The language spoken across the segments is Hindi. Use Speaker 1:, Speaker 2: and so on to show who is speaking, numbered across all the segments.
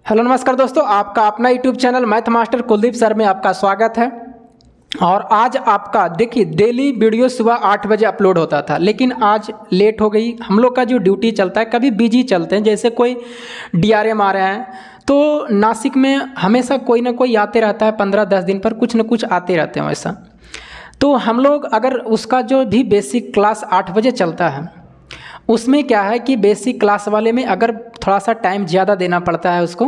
Speaker 1: हेलो नमस्कार दोस्तों, आपका अपना YouTube channel math master Kuldeep sir में आपका स्वागत है। और आज आपका देखिए डेली वीडियो सुबह 8 बजे अपलोड होता था, लेकिन आज लेट हो गई। हम लोग का जो ड्यूटी चलता है कभी बिजी चलते हैं, जैसे कोई डीआरएम आ रहे हैं तो नासिक में हमेशा कोई ना कोई आते रहता है, 15-10 दिन पर कुछ ना कुछ आते रहते हैं वैसा। तो हम लोग अगर उसका जो भी बेसिक क्लास 8 बजे चलता है उसमें क्या है कि बेसिक क्लास वाले में अगर थोड़ा सा टाइम ज़्यादा देना पड़ता है उसको,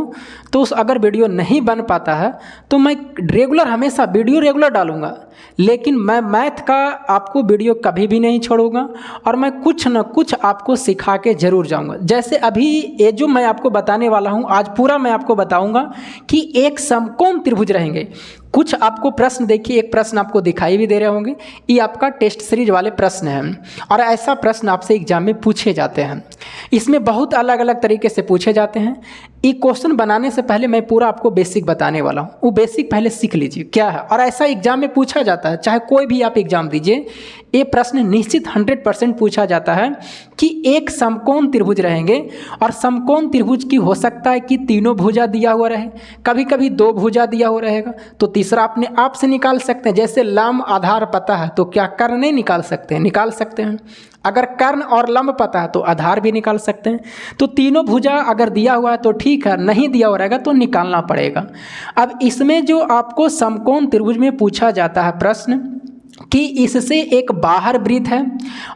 Speaker 1: तो उस अगर वीडियो नहीं बन पाता है तो मैं रेगुलर हमेशा वीडियो रेगुलर डालूंगा, लेकिन मैं मैथ का आपको वीडियो कभी भी नहीं छोड़ूंगा और मैं कुछ न कुछ आपको सिखा के ज़रूर जाऊंगा। जैसे अभी ये जो मैं आपको बताने वाला हूँ आज पूरा मैं आपको बताऊंगा कि एक समकोण त्रिभुज रहेंगे। कुछ आपको प्रश्न देखिए, एक प्रश्न आपको दिखाई भी दे रहे होंगे, ये आपका टेस्ट सीरीज वाले प्रश्न हैं और ऐसा प्रश्न आपसे एग्जाम में पूछे जाते हैं। इसमें बहुत अलग अलग तरीके से पूछे जाते हैं। ये क्वेश्चन बनाने से पहले मैं पूरा आपको बेसिक बताने वाला हूँ, वो बेसिक पहले सीख लीजिए क्या है। और ऐसा एग्जाम में पूछा जाता है, चाहे कोई भी आप एग्जाम दीजिए, ये प्रश्न निश्चित 100% पूछा जाता है कि एक समकोण त्रिभुज रहेंगे और समकोण त्रिभुज की हो सकता है कि तीनों भुजा दिया हुआ रहे, कभी कभी 2 भुजा दिया हुआ रहेगा, तो तीसरा अपने आप से निकाल सकते हैं। जैसे लंब आधार पता है तो क्या कर्ण नहीं निकाल सकते हैं? निकाल सकते हैं। अगर कर्ण और लंब पता है तो आधार भी निकाल सकते हैं। तो तीनों भुजा अगर दिया हुआ है तो ठीक है, नहीं दिया हुआ रहेगा तो निकालना पड़ेगा। अब इसमें जो आपको समकोण त्रिभुज में पूछा जाता है प्रश्न कि इससे एक बाहर वृत्त है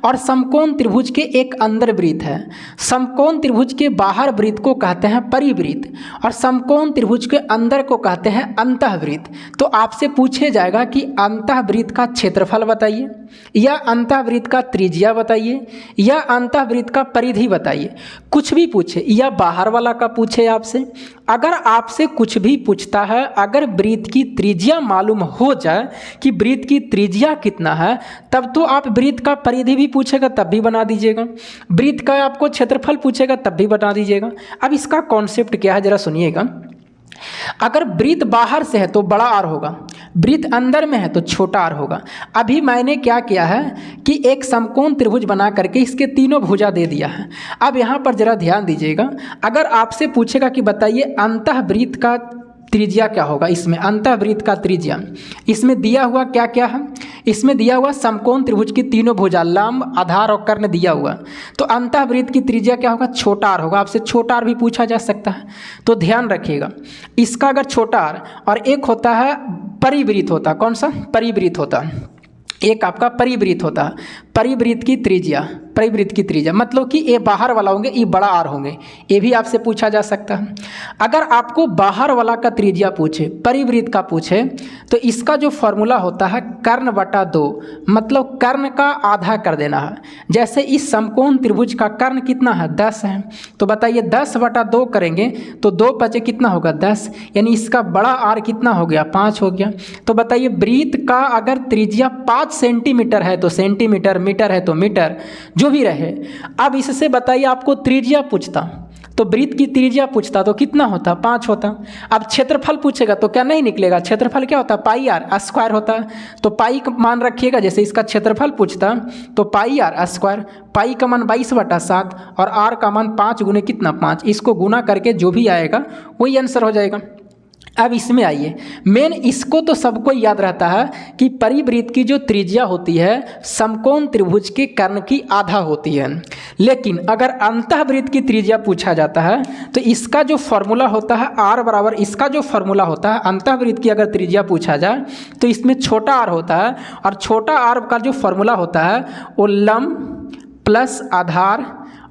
Speaker 1: और समकोण त्रिभुज के एक अंदर वृत्त है। समकोण त्रिभुज के बाहर वृत्त को कहते हैं परिवृत्त और समकोण त्रिभुज के अंदर को कहते हैं अंतःवृत्त। तो आपसे पूछे जाएगा कि अंतःवृत्त का क्षेत्रफल बताइए, या अंतःवृत्त का त्रिज्या बताइए, या अंतःवृत्त का परिधि बताइए। कुछ भी पूछे, या बाहर वाला का पूछे आपसे। अगर आपसे कुछ भी पूछता है, अगर वृत्त की त्रिज्या मालूम हो जाए कि वृत्त की त्रिज्या कितना है, तब तो आप वृत्त का परिधि भी पूछेगा तब भी बना दीजिएगा, वृत्त का आपको क्षेत्रफल पूछेगा तब भी बना दीजिएगा। अब इसका कॉन्सेप्ट क्या है जरा सुनिएगा। अगर वृत्त बाहर से है तो बड़ा आर होगा, वृत्त अंदर में है तो छोटा आर होगा। अभी मैंने क्या किया है कि एक समकोण त्रिभुज बना करके इसके तीनों भुजा दे दिया है। अब यहाँ पर जरा ध्यान दीजिएगा, अगर आपसे पूछेगा कि बताइए अंतःवृत्त का त्रिज्या क्या होगा, इसमें अंतःवृत्त का त्रिज्या, इसमें दिया हुआ क्या क्या है, इसमें दिया हुआ समकोण त्रिभुज की तीनों भुजा लंब आधार और कर्ण दिया हुआ, तो अंतःवृत्त की त्रिज्या क्या होगा, छोटा आर होगा। आपसे छोटा आर भी पूछा जा सकता है, तो ध्यान रखिएगा इसका। अगर छोटा आर और एक होता है परिवृत्त होता, कौन सा परिवृत्त होता, एक आपका परिवृत्त होता है। परिवृत्त की त्रिज्या, परिवृत्त की त्रिज्या मतलब कि ये बाहर वाला होंगे, ये बड़ा आर होंगे, ये भी आपसे पूछा जा सकता है। अगर आपको बाहर वाला का त्रिज्या पूछे, परिवृत्त का पूछे, तो इसका जो फॉर्मूला होता है कर्ण बटा 2, मतलब कर्ण का आधा कर देना है। जैसे इस समकोण त्रिभुज का कर्ण कितना है, 10 है, तो बताइए 10 बटा 2 करेंगे तो 2 बचे कितना होगा, 10, यानी इसका बड़ा आर कितना हो गया, 5 हो गया। तो बताइए वृत्त का अगर त्रिज्या 5 सेंटीमीटर है तो सेंटीमीटर, मीटर है तो मीटर, जो भी रहे। अब इससे बताइए आपको त्रिज्या पूछता तो वृत्त की त्रिज्या पूछता तो कितना होता, 5 होता। अब क्षेत्रफल पूछेगा तो क्या नहीं निकलेगा, क्षेत्रफल क्या होता, पाई आर स्क्वायर होता है। तो पाई का मान रखिएगा, जैसे इसका क्षेत्रफल पूछता तो पाई आर स्क्वायर, पाई का मान 22/7 और आर का मान 5 गुने कितना, 5, इसको गुना करके जो भी आएगा वही आंसर हो जाएगा। अब इसमें आइए, मेन इसको तो सबको याद रहता है कि परिवृत्त की जो त्रिज्या होती है समकोण त्रिभुज के कर्ण की आधा होती है, लेकिन अगर अंतःवृत्त की त्रिज्या पूछा जाता है तो इसका जो फॉर्मूला होता है आर बराबर, इसका जो फॉर्मूला होता है अंतःवृत्त की अगर त्रिज्या पूछा जाए तो इसमें छोटा आर होता है, और छोटा आर का जो फॉर्मूला होता है वो लंब प्लस आधार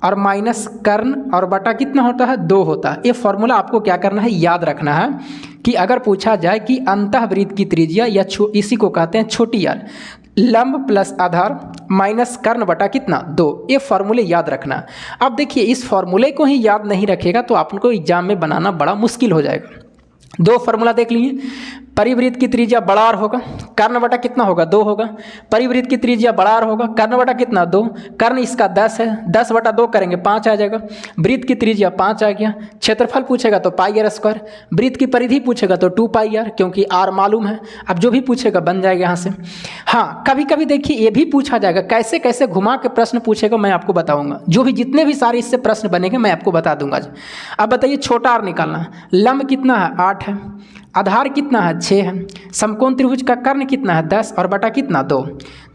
Speaker 1: और माइनस कर्ण और बटा कितना होता है, 2 होता है। ये फॉर्मूला आपको क्या करना है, याद रखना है कि अगर पूछा जाए कि अंतःवृत्त की त्रिज्या या इसी को कहते हैं छोटी आर, लंब प्लस आधार माइनस कर्ण बटा कितना, 2, ये फॉर्मूले याद रखना। अब देखिए इस फॉर्मूले को ही याद नहीं रखेगा तो आपको एग्जाम में बनाना बड़ा मुश्किल हो जाएगा। 2 फॉर्मूला देख लीजिए, परिवृत्त की त्रिज्या बड़ा आर होगा, कर्ण बटा कितना होगा 2 होगा। परिवृत्त की त्रिज्या बड़ा आर होगा, कर्ण बटा कितना 2, कर्ण इसका 10 है, 10 बटा 2 करेंगे 5 आ जाएगा। वृत्त की त्रिज्या 5 आ गया। क्षेत्रफल पूछेगा तो पाई आर स्क्वायर, वृत्त की परिधि पूछेगा तो 2 पाई आर, क्योंकि आर मालूम है। अब जो भी पूछेगा बन जाएगा यहाँ से। हाँ, कभी कभी देखिए ये भी पूछा जाएगा, कैसे कैसे घुमा के प्रश्न पूछेगा मैं आपको बताऊंगा। जो भी जितने भी सारे इससे प्रश्न बनेंगे मैं आपको बता दूंगा। अब बताइए छोटा आर निकालना। लंब कितना है 8 है, आधार कितना है 6 है, समकोण त्रिभुज का कर्ण कितना है 10 और बटा कितना 2।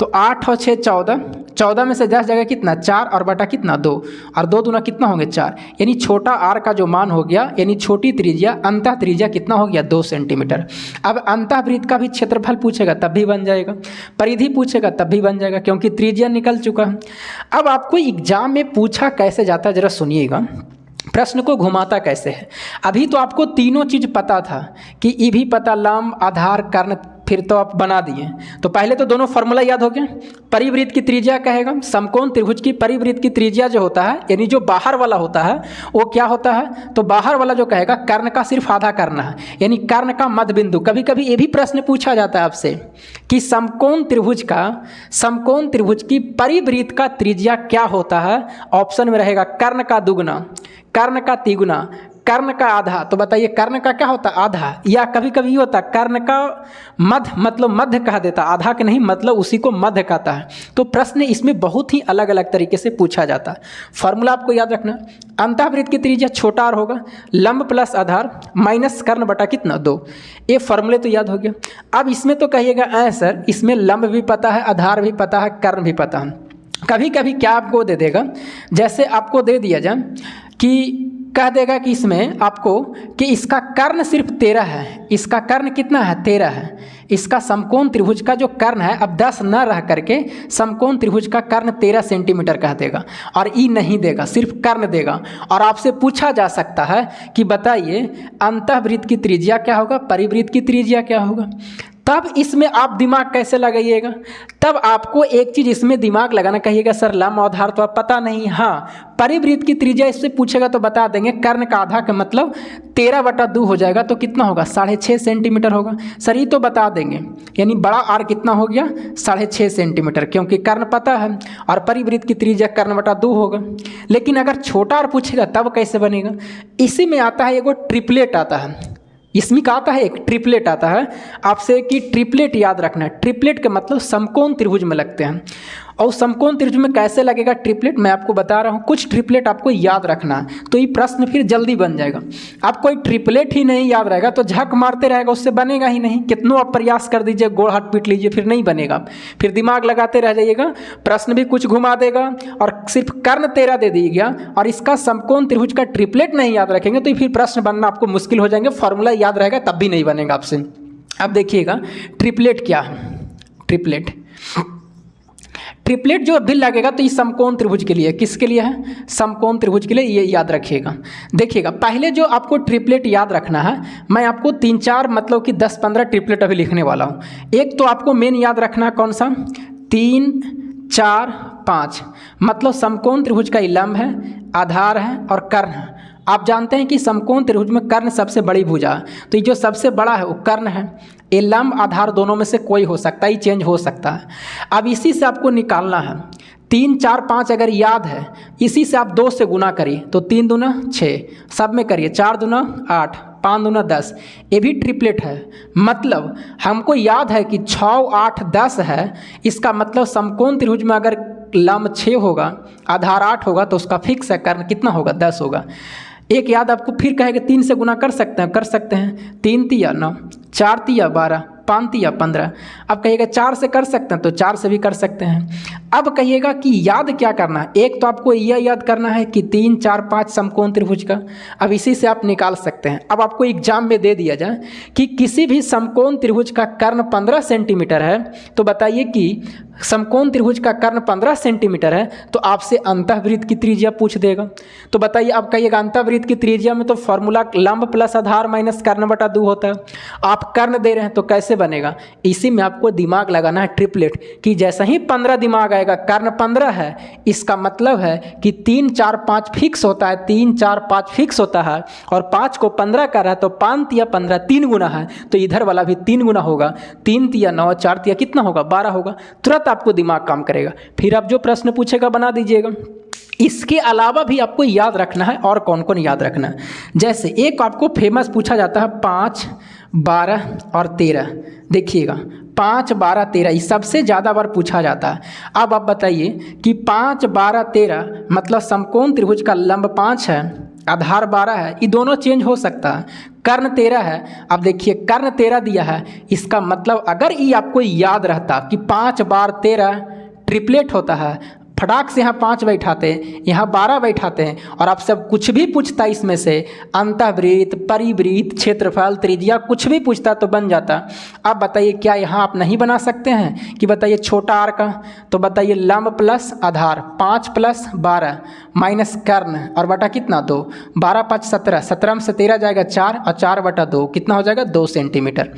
Speaker 1: तो 8 और 6 14, 14 में से 10 जगह कितना 4 और बटा कितना 2, और 2 दूना कितना होंगे 4। यानी छोटा आर का जो मान हो गया, यानी छोटी त्रिज्या अंतः त्रिज्या कितना हो गया 2 सेंटीमीटर। अब अंतः वृत्त का भी क्षेत्रफल पूछेगा तब भी बन जाएगा, परिधि पूछेगा तब भी बन जाएगा, क्योंकि त्रिज्या निकल चुका है। अब आपको एग्जाम में पूछा कैसे जाता है जरा सुनिएगा, प्रश्न को घुमाता कैसे है। अभी तो आपको तीनों चीज़ पता था कि ई भी पता, लंब आधार कर्ण, फिर तो आप बना दिए। तो पहले तो दोनों फार्मूला याद हो गया। परिवृत्त की त्रिज्या कहेगा, समकोण त्रिभुज की परिवृत्त की त्रिज्या जो होता है, यानी जो बाहर वाला होता है वो क्या होता है, तो बाहर वाला जो कहेगा कर्ण का सिर्फ आधा करना है, यानी कर्ण का मध्य बिंदु। कभी कभी ये भी प्रश्न पूछा जाता है आपसे कि समकोण त्रिभुज की परिवृत्त का त्रिज्या क्या होता है। ऑप्शन में रहेगा कर्ण का दुगुना, कर्ण का तिगुना, कर्ण का आधा। तो बताइए कर्ण का क्या होता है आधा, या कभी कभी होता है कर्ण का मध्य, मतलब मध्य कहा देता, आधा के नहीं, मतलब उसी को मध्य कहता है। तो प्रश्न इसमें बहुत ही अलग अलग तरीके से पूछा जाता है। फॉर्मूला आपको याद रखना, अंतःवृत्त की त्रिज्या छोटा आर होगा, लंब प्लस आधार माइनस कर्ण बटा कितना 2। ये फॉर्मूले तो याद हो गया। अब इसमें तो कहिएगा सर इसमें लंब भी पता है, आधार भी पता है, कर्ण भी पता है। कभी कभी क्या आपको दे देगा, जैसे आपको दे दिया जाए कि कह देगा कि इसमें आपको कि इसका कर्ण सिर्फ 13 है, इसका कर्ण कितना है 13 है, इसका समकोण त्रिभुज का जो कर्ण है अब 10 न रह करके समकोण त्रिभुज का कर्ण 13 सेंटीमीटर कह देगा, और ई नहीं देगा, सिर्फ कर्ण देगा। और आपसे पूछा जा सकता है कि बताइए अंतःवृत्त की त्रिज्या क्या होगा, परिवृत्त की त्रिज्या क्या होगा। तब इसमें आप दिमाग कैसे लगाइएगा, तब आपको एक चीज़ इसमें दिमाग लगाना, कहिएगा सर लंब आधार तो आप पता नहीं। हाँ, परिवृत्त की त्रिज्या इससे पूछेगा तो बता देंगे, कर्ण का आधा का मतलब 13 बटा 2 हो जाएगा, तो कितना होगा 6.5 सेंटीमीटर होगा। सर ये तो बता देंगे, यानी बड़ा आर कितना हो गया 6.5 सेंटीमीटर, क्योंकि कर्ण पता है और परिवृत्त की त्रिज्या कर्ण बटा 2 होगा। लेकिन अगर छोटा आर पूछेगा तब कैसे बनेगा, इसी में आता है एगो ट्रिपलेट आता है, इसमें का आता है एक ट्रिपलेट आता है आपसे, कि ट्रिपलेट याद रखना है। ट्रिपलेट का मतलब समकोण त्रिभुज में लगते हैं, और समकोण त्रिभुज में कैसे लगेगा ट्रिपलेट मैं आपको बता रहा हूँ। कुछ ट्रिपलेट आपको याद रखना है, तो ये प्रश्न फिर जल्दी बन जाएगा। आप कोई ट्रिपलेट ही नहीं याद रहेगा तो झक मारते रहेगा, उससे बनेगा ही नहीं। कितनों आप प्रयास कर दीजिए, गोड़ हाथ पीट लीजिए, फिर नहीं बनेगा। फिर दिमाग लगाते रह जाइएगा, प्रश्न भी कुछ घुमा देगा और सिर्फ कर्ण 13 दे दिएगा और इसका समकोण त्रिभुज का ट्रिपलेट नहीं याद रखेंगे तो फिर प्रश्न बनना आपको मुश्किल हो जाएंगे। फॉर्मूला याद रहेगा तब भी नहीं बनेगा आपसे। अब देखिएगा ट्रिपलेट क्या है। ट्रिपलेट जो भी लगेगा तो ये समकोण त्रिभुज के लिए, किसके लिए है, समकोण त्रिभुज के लिए, ये याद रखिएगा। देखिएगा पहले जो आपको ट्रिपलेट याद रखना है, मैं आपको 3-4 मतलब कि 10-15 ट्रिपलेट अभी लिखने वाला हूँ। एक तो आपको मेन याद रखना है कौन सा, 3, 4, 5, मतलब समकोण त्रिभुज का लंब है, आधार है और कर्ण है। आप जानते हैं कि समकोण त्रिभुज में कर्ण सबसे बड़ी भुजा है, तो ये जो सबसे बड़ा है वो कर्ण है। ये लंब आधार दोनों में से कोई हो सकता है, ये चेंज हो सकता है। अब इसी से आपको निकालना है 3, 4, 5 अगर याद है, इसी से आप 2 से गुना करिए तो 3 दूना 6, सब में करिए 4 दूना 8, 5 दूना 10, ये भी ट्रिपलेट है। मतलब हमको याद है कि 6, 8, 10 है, इसका मतलब समकोण त्रिभुज में अगर लंब 6 होगा, आधार 8 होगा तो उसका फिक्स है, कर्ण कितना होगा 10 होगा। एक याद आपको फिर कहेगा 3 से गुना कर सकते हैं, 3 तिया 9, 4 तिया 12, 5 तिया 15। अब कहिएगा 4 से कर सकते हैं तो 4 से भी कर सकते हैं। अब कहिएगा कि याद क्या करना है, एक तो आपको यह याद करना है कि 3, 4, 5 समकोण त्रिभुज का, अब इसी से आप निकाल सकते हैं। अब आपको एग्जाम में दे दिया जाए कि किसी भी समकोण त्रिभुज का कर्ण 15 सेंटीमीटर है, तो बताइए कि समकोण त्रिभुज का कर्ण 15 सेंटीमीटर है तो आपसे अंतःवृत्त की त्रिज्या पूछ देगा। तो बताइए, अब कहिएगा अंतःवृत्त की त्रिज्या में तो फॉर्मूला लंब प्लस आधार माइनस कर्ण बटा 2 होता है। आप कर्ण दे रहे हैं तो कैसे बनेगा, इसी में आपको दिमाग लगाना है ट्रिपलेट, कि जैसा ही 15 दिमाग आएगा आएगा, कर्ण 15 है, इसका मतलब है कि 3 4 5 फिक्स होता है, 3 4 5 फिक्स होता है और 5 को 15 कर रहा है तो 5 तिया 15 3 गुना है, तो इधर वाला भी 3 गुना होगा, 3 तिया 9 4 तिया कितना होगा 12 होगा। तुरंत आपको दिमाग काम करेगा। फिर आप जो प्रश्न पूछेगा बना दीजिएगा। इसके अलावा भी आपको याद रखना है और कौन कौन याद रखना है। जैसे एक आपको फेमस पूछा जाता है 5 12 और 13। देखिएगा 5 12 13 ये सबसे ज़्यादा बार पूछा जाता है। अब आप बताइए कि 5 12 13 मतलब समकोण त्रिभुज का लंब 5 है, आधार 12 है, ये दोनों चेंज हो सकता है। कर्ण 13 है, अब देखिए कर्ण 13 दिया है, इसका मतलब अगर ये आपको याद रहता कि 5 बार 13 ट्रिपलेट होता है, फटाक से यहाँ 5 बैठाते हैं, यहाँ 12 बैठाते हैं और आप सब कुछ भी पूछता इसमें से, अंतःवृत्त, परिवृत्त, क्षेत्रफल, त्रिज्या, कुछ भी पूछता तो बन जाता। अब बताइए क्या यहाँ आप नहीं बना सकते हैं कि बताइए छोटा आर का, तो बताइए लंब प्लस आधार 5 + 12 माइनस कर्ण और बटा कितना 2, 12 5 17, 17 में से 13 जाएगा 4 और 4/2 कितना हो जाएगा 2 सेंटीमीटर।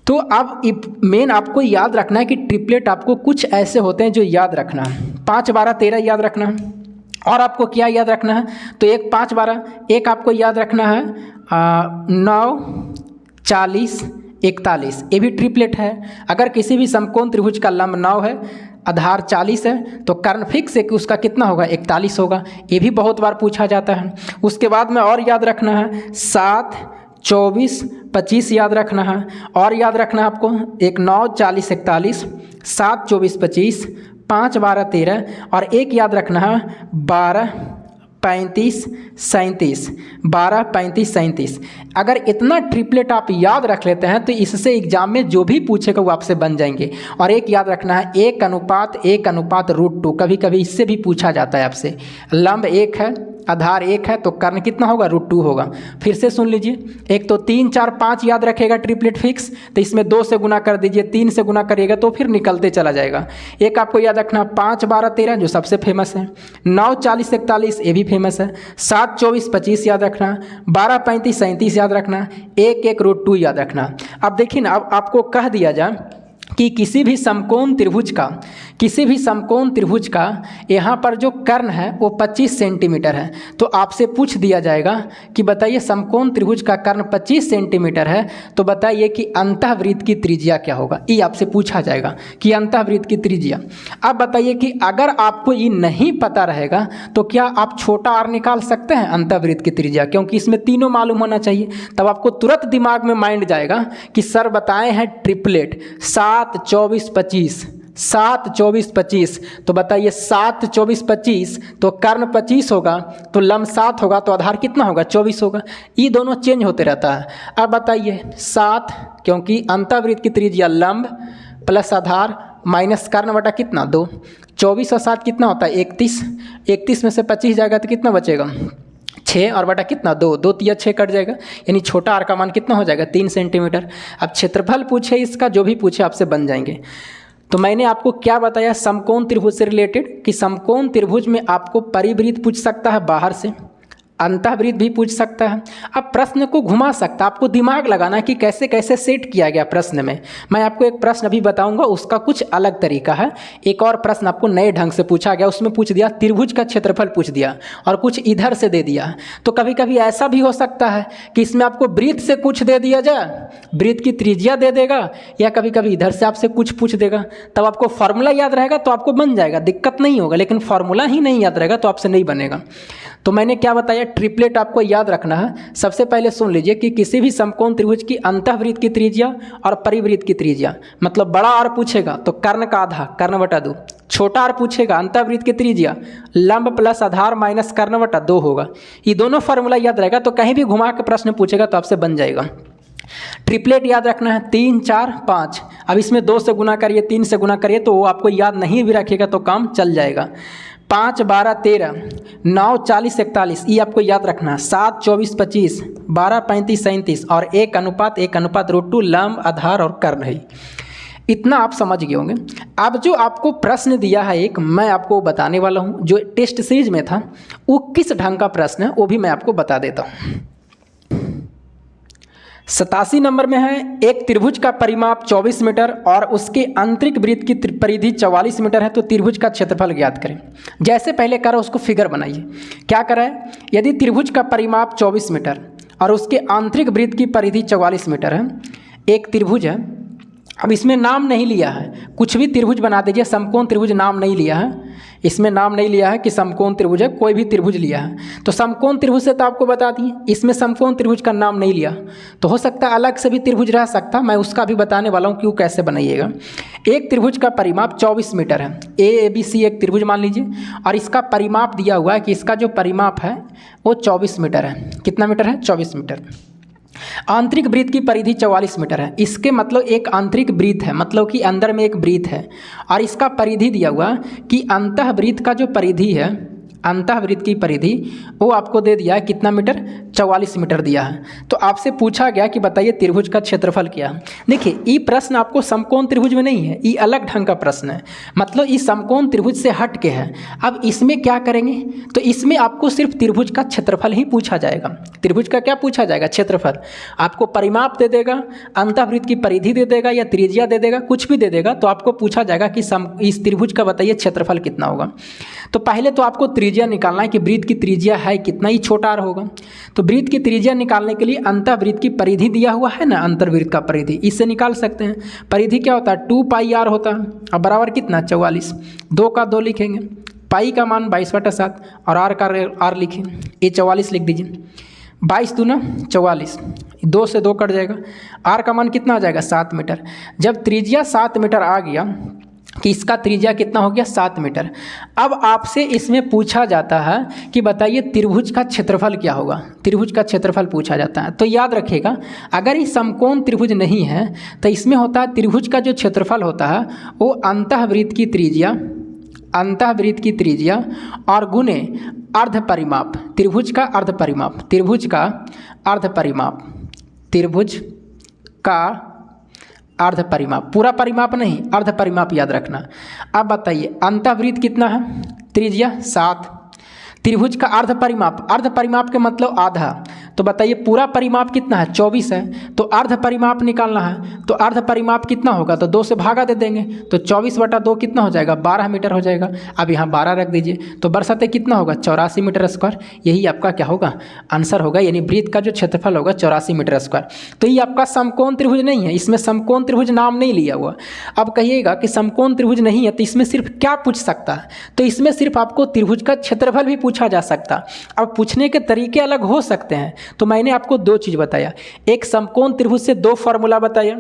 Speaker 1: तो अब मेन आपको याद रखना है कि ट्रिपलेट आपको कुछ ऐसे होते हैं जो याद रखना है। 5 12 13 याद रखना है। और आपको क्या याद रखना है, तो एक 5 12, एक आपको याद रखना है 9 40 41, ये भी ट्रिपलेट है। अगर किसी भी समकोण त्रिभुज का लंब 9 है, आधार 40 है, तो कर्ण फिक्स है कि उसका कितना होगा 41 होगा। ये भी बहुत बार पूछा जाता है। उसके बाद में और याद रखना है 7 24 25 याद रखना है। और याद रखना है आपको एक 9 40 41, 7 24 25, 5 12 13 और एक याद रखना है 12 35 37, 12 35 37। अगर इतना ट्रिपलेट आप याद रख लेते हैं तो इससे एग्जाम में जो भी पूछेगा वो आपसे बन जाएंगे। और एक याद रखना है 1:1:√2, कभी कभी इससे भी पूछा जाता है आपसे। लंब 1 है, आधार 1 है, तो कर्ण कितना होगा √2 होगा। फिर से सुन लीजिए, एक तो 3 4 5 याद रखेगा ट्रिपलेट फिक्स, तो इसमें 2 से गुना कर दीजिए, 3 से गुना करिएगा तो फिर निकलते चला जाएगा। एक आपको याद रखना 5 12 13 जो सबसे फेमस है, 9 40 41 ये भी फेमस है, 7 24 25 याद रखना, 12 35 37 याद रखना, 1:1√2 याद रखना। अब देखिए ना, अब आपको कह दिया जाए कि किसी भी समकोण त्रिभुज का यहाँ पर जो कर्ण है वो 25 सेंटीमीटर है, तो आपसे पूछ दिया जाएगा कि बताइए समकोण त्रिभुज का कर्ण 25 सेंटीमीटर है, तो बताइए कि अंतःवृत्त की त्रिज्या क्या होगा। ये आपसे पूछा जाएगा कि अंतःवृत्त की त्रिज्या। अब बताइए कि अगर आपको ये नहीं पता रहेगा तो क्या आप छोटा आर निकाल सकते हैं अंतःवृत्त की त्रिज्या, क्योंकि इसमें तीनों मालूम होना चाहिए। तब आपको तुरंत दिमाग में माइंड जाएगा कि सर बताए हैं ट्रिपलेट 7 24 25, 7 24 25, तो बताइए 7 24 25 तो कर्ण 25 होगा, तो लंब 7 होगा, तो आधार कितना होगा 24 होगा। ये दोनों चेंज होते रहता है। अब बताइए 7, क्योंकि अंतःवृत्त की त्रिज्या लंब प्लस आधार माइनस कर्ण बटा कितना 2, 24 और 7 कितना होता है 31, 31 में से 25 जाएगा तो कितना बचेगा 6 और बटा कितना 2, 2 तिया 6 कट जाएगा, यानी छोटा आर का मान कितना हो जाएगा 3 सेंटीमीटर। अब क्षेत्रफल पूछे इसका, जो भी पूछे आपसे बन जाएंगे। तो मैंने आपको क्या बताया समकोण त्रिभुज से रिलेटेड, कि समकोण त्रिभुज में आपको परिवृत्त पूछ सकता है बाहर से, अंतःवृत्त भी पूछ सकता है। अब प्रश्न को घुमा सकता है, आपको दिमाग लगाना कि कैसे कैसे सेट किया गया प्रश्न में। मैं आपको एक प्रश्न अभी बताऊंगा, उसका कुछ अलग तरीका है। एक और प्रश्न आपको नए ढंग से पूछा गया, उसमें पूछ दिया त्रिभुज का क्षेत्रफल पूछ दिया और कुछ इधर से दे दिया। तो कभी कभी ऐसा भी हो सकता है कि इसमें आपको वृत्त से कुछ दे दिया जाए, वृत्त की त्रिज्या दे देगा, या कभी कभी इधर से आपसे कुछ पूछ देगा। तब आपको फॉर्मूला याद रहेगा तो आपको बन जाएगा, दिक्कत नहीं होगा। लेकिन फॉर्मूला ही नहीं याद रहेगा तो आपसे नहीं बनेगा। तो मैंने क्या बताया, ट्रिपलेट आपको याद रखना है। सबसे पहले सुन लीजिए कि किसी भी समकोण त्रिभुज की अंतःवृत्त की त्रिज्या और परिवृत्त की त्रिज्या, मतलब बड़ा आर पूछेगा तो कर्ण का आधा, कर्ण बटा 2, छोटा आर पूछेगा अंतःवृत्त की त्रिज्या लंब प्लस आधार माइनस कर्ण बटा 2 होगा। ये दोनों फार्मूला याद रहेगा, तो कहीं भी घुमा के प्रश्न पूछेगा तो आपसे बन जाएगा। ट्रिपलेट याद रखना है 3 4 5। अब इसमें 2 से गुना करिए, 3 से गुना करिए, तो वो आपको याद नहीं भी रखेगा तो काम चल जाएगा। 5 12 13, 9 40 41 ये आपको याद रखना है। 7 24 25, 12 35 37 और 1:1:√2 लंब आधार और कर्ण है। इतना आप समझ गए होंगे। अब जो आपको प्रश्न दिया है एक, मैं आपको बताने वाला हूँ, जो टेस्ट सीरीज में था वो किस ढंग का प्रश्न है वो भी मैं आपको बता देता हूँ। 87 नंबर में है, एक त्रिभुज का परिमाप 24 मीटर और उसके आंतरिक वृत्त की परिधि 44 मीटर है, तो त्रिभुज का क्षेत्रफल ज्ञात करें। जैसे पहले करा उसको फिगर बनाइए। क्या करा है, यदि त्रिभुज का परिमाप 24 मीटर और उसके आंतरिक वृत्त की परिधि 44 मीटर है, एक त्रिभुज है। अब इसमें नाम नहीं लिया है, कुछ भी त्रिभुज बना दीजिए, समकोण त्रिभुज नाम नहीं लिया है, इसमें नाम नहीं लिया है कि समकोण त्रिभुज है, कोई भी त्रिभुज लिया है तो समकोण त्रिभुज से तो आपको बता दिए, इसमें समकोण त्रिभुज का नाम नहीं लिया तो हो सकता है अलग से भी त्रिभुज रह सकता, मैं उसका भी बताने वाला हूँ कि वो कैसे बनाइएगा। एक त्रिभुज का परिमाप 24 मीटर है, ABC एक त्रिभुज मान लीजिए और इसका परिमाप दिया हुआ है कि इसका जो परिमाप है वो 24 मीटर है। कितना मीटर है, 24 मीटर। आंतरिक वृत्त की परिधि 44 मीटर है, इसके मतलब एक आंतरिक वृत्त है, मतलब कि अंदर में एक वृत्त है और इसका परिधि दिया हुआ कि अंतःवृत्त का जो परिधि है, अंतःवृत्त की परिधि वो आपको दे दिया है कितना मीटर, 44 मीटर दिया है। तो आपसे पूछा गया कि बताइए त्रिभुज का क्षेत्रफल क्या है। देखिए ये प्रश्न आपको समकोण त्रिभुज में नहीं है, ये अलग ढंग का प्रश्न है, मतलब ये समकोण त्रिभुज से हट के है। अब इसमें क्या करेंगे, तो इसमें आपको सिर्फ त्रिभुज का क्षेत्रफल ही पूछा जाएगा। त्रिभुज का क्या पूछा जाएगा, क्षेत्रफल। आपको परिमाप दे देगा, अंतःवृत्त की परिधि दे देगा या त्रिज्या दे देगा, कुछ भी दे देगा, तो आपको पूछा जाएगा कि इस त्रिभुज का बताइए क्षेत्रफल कितना होगा। तो पहले तो आपको त्रिज्या निकालना है कि वृत्त की त्रिज्या है कितना, ही छोटा r होगा। तो वृत्त की त्रिज्या निकालने के लिए अंतःवृत्त की परिधि दिया हुआ है ना, अंतर्वृत्त का परिधि, इससे निकाल सकते हैं। परिधि क्या होता है, 2πr होता है। अब बराबर कितना, 44। 2 का 2 लिखेंगे, पाई का मान 22/7 और r का r लिखें, ये 44 लिख दीजिए। 22 दूना 44, 2 से 2 कट जाएगा, r का मान कितना आ जाएगा, 7 मीटर। जब त्रिज्या 7 मीटर आ गया कि इसका त्रिज्या कितना हो गया, 7 मीटर। अब आपसे इसमें पूछा जाता है कि बताइए त्रिभुज का क्षेत्रफल क्या होगा, त्रिभुज का क्षेत्रफल पूछा जाता है। तो याद रखिएगा, अगर ये समकोण त्रिभुज नहीं है तो इसमें होता है त्रिभुज का जो क्षेत्रफल होता है वो अंतःवृत्त की त्रिज्या, अंतःवृत्त की त्रिज्या और गुने अर्ध परिमाप, त्रिभुज का अर्ध परिमाप, त्रिभुज का अर्ध परिमाप, त्रिभुज का अर्ध परिमाप, पूरा परिमाप नहीं, अर्ध परिमाप याद रखना। अब बताइए अंतःवृत्त कितना है, त्रिज्या 7, त्रिभुज का अर्ध परिमाप, अर्ध परिमाप के मतलब आधा, तो बताइए पूरा परिमाप कितना है, 24 है, तो अर्ध परिमाप निकालना है, तो अर्ध परिमाप कितना होगा, तो 2 से भागा दे देंगे, तो 24/2 कितना हो जाएगा, 12 मीटर हो जाएगा। अब यहाँ 12 रख दीजिए, तो बरसाते कितना होगा, 84 मीटर स्क्वायर। यही आपका क्या होगा, आंसर होगा, यानी वृत्त का जो क्षेत्रफल होगा 84 मीटर स्क्वायर। तो ये आपका समकोण त्रिभुज नहीं है, इसमें समकोण त्रिभुज नाम नहीं लिया हुआ। अब कहिएगा कि समकोण त्रिभुज नहीं है तो इसमें सिर्फ क्या पूछ सकता है, तो इसमें सिर्फ आपको त्रिभुज का क्षेत्रफल भी पूछा जा सकता। अब पूछने के तरीके अलग हो सकते हैं, तो मैंने आपको 2 चीज़ बताया, एक समकोण त्रिभुज से 2 फॉर्मूला बताया,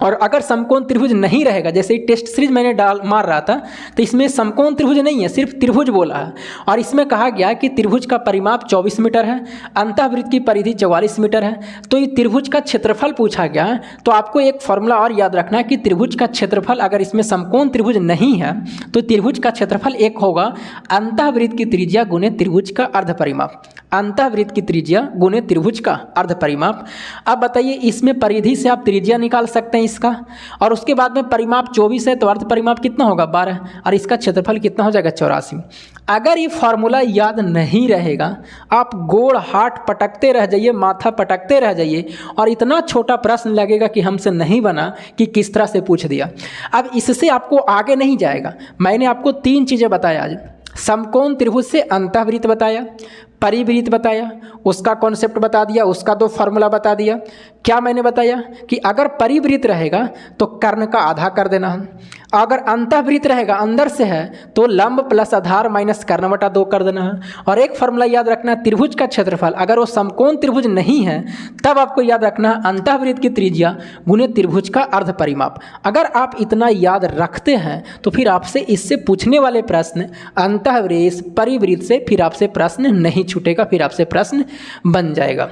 Speaker 1: और अगर समकोण त्रिभुज नहीं रहेगा, जैसे टेस्ट सीरीज मैंने मार रहा था, तो इसमें समकोण त्रिभुज नहीं है, सिर्फ त्रिभुज बोला है। और इसमें कहा गया कि त्रिभुज का परिमाप 24 मीटर है, अंतःवृत्त की परिधि 44 मीटर है, तो ये त्रिभुज का क्षेत्रफल पूछा गया है। तो आपको एक फॉर्मूला और याद रखना है कि त्रिभुज का क्षेत्रफल, अगर इसमें समकोण त्रिभुज नहीं है तो त्रिभुज का क्षेत्रफल एक होगा अंतःवृत्त की त्रिज्या गुने त्रिभुज का अर्ध परिमाप, अंतःवृत्त की त्रिज्या गुने त्रिभुज का अर्ध परिमाप। अब बताइए इसमें परिधि से आप त्रिज्या निकाल सकते हैं इसका, और उसके बाद में परिमाप 24 है तो अर्ध परिमाप कितना होगा, 12, और इसका क्षेत्रफल कितना हो जाएगा, 84। अगर ये फॉर्मूला याद नहीं रहेगा, आप गोड़ हाथ पटकते रह जाइए, माथा पटकते रह जाइए, और इतना छोटा प्रश्न लगेगा कि हमसे नहीं बना, कि किस तरह से पूछ दिया। अब इससे आपको आगे नहीं जाएगा। मैंने आपको 3 चीज़ें बताया आज, समकोण त्रिभुज से अंतःवृत्त बताया, परिवृत्त बताया, उसका कॉन्सेप्ट बता दिया, उसका 2 फार्मूला बता दिया। क्या मैंने बताया कि अगर परिवृत्त रहेगा तो कर्ण का आधा कर देना है, अगर अंतःवृत्त रहेगा अंदर से है तो लंब प्लस आधार माइनस कर्ण बटा 2 कर देना है। और एक फार्मूला याद रखना, त्रिभुज का क्षेत्रफल अगर वो समकोण त्रिभुज नहीं है तब आपको याद रखना अंतःवृत्त की त्रिज्या गुने त्रिभुज का अर्ध परिमाप। अगर आप इतना याद रखते हैं तो फिर आपसे इससे पूछने वाले प्रश्न अंतःवृत्त परिवृत्त से फिर आपसे प्रश्न नहीं छूटेगा, फिर आपसे प्रश्न बन जाएगा।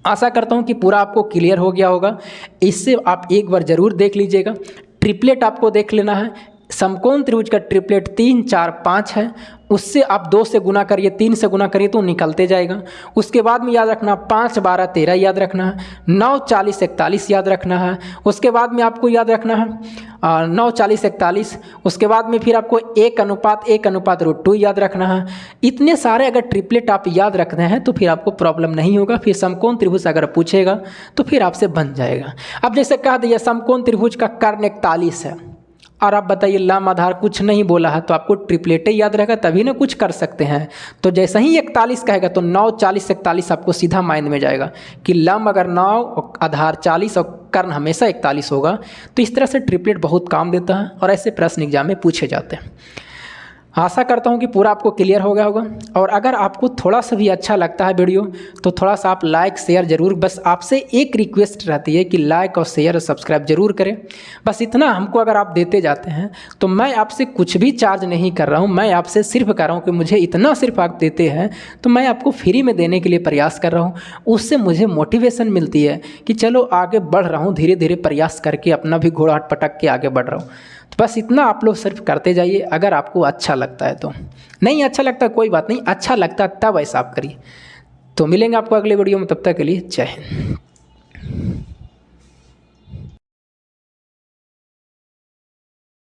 Speaker 1: आशा करता हूँ कि पूरा आपको क्लियर हो गया होगा। इससे आप एक बार ज़रूर देख लीजिएगा। ट्रिपलेट आपको देख लेना है, समकोण त्रिभुज का ट्रिपलेट 3, 4, 5 है, उससे आप 2 से गुना करिए, 3 से गुना करिए तो निकलते जाएगा। उसके बाद में याद रखना 5 12 13 याद रखना है, 9 40 41 याद रखना है। उसके बाद में आपको याद रखना है 9 40 41। उसके बाद में फिर आपको 1:1:√2 याद रखना है। इतने सारे अगर ट्रिपलेट आप याद रखते हैं तो फिर आपको प्रॉब्लम नहीं होगा। फिर समकोण त्रिभुज अगर पूछेगा तो फिर आपसे बन जाएगा। अब जैसे कह दिया समकोण त्रिभुज का कर्ण 41 है और आप बताइए लंब आधार कुछ नहीं बोला है, तो आपको ट्रिपलेट याद रहेगा तभी ना कुछ कर सकते हैं। तो जैसे ही 41 कहेगा तो 9 40 41 आपको सीधा माइंड में जाएगा कि लंब अगर 9 आधार 40 और कर्ण हमेशा 41 होगा। तो इस तरह से ट्रिपलेट बहुत काम देता है और ऐसे प्रश्न एग्जाम में पूछे जाते हैं। आशा करता हूँ कि पूरा आपको क्लियर हो गया होगा। और अगर आपको थोड़ा सा भी अच्छा लगता है वीडियो तो थोड़ा सा आप लाइक शेयर ज़रूर, बस आपसे एक रिक्वेस्ट रहती है कि लाइक और शेयर और सब्सक्राइब जरूर करें। बस इतना हमको अगर आप देते जाते हैं तो मैं आपसे कुछ भी चार्ज नहीं कर रहा हूँ, मैं आपसे सिर्फ कर रहा हूँ कि मुझे इतना सिर्फ आप देते हैं तो मैं आपको फ्री में देने के लिए प्रयास कर रहा हूँ। उससे मुझे मोटिवेशन मिलती है कि चलो आगे बढ़ रहा हूँ, धीरे धीरे प्रयास करके अपना भी घोड़ा पटक के आगे बढ़ रहा हूँ। तो बस इतना आप लोग सिर्फ करते जाइए अगर आपको अच्छा लगता है तो। नहीं अच्छा लगता कोई बात नहीं, अच्छा लगता तब ऐसा आप करिए। तो मिलेंगे आपको अगले वीडियो में, तब तक के लिए जय हिंद।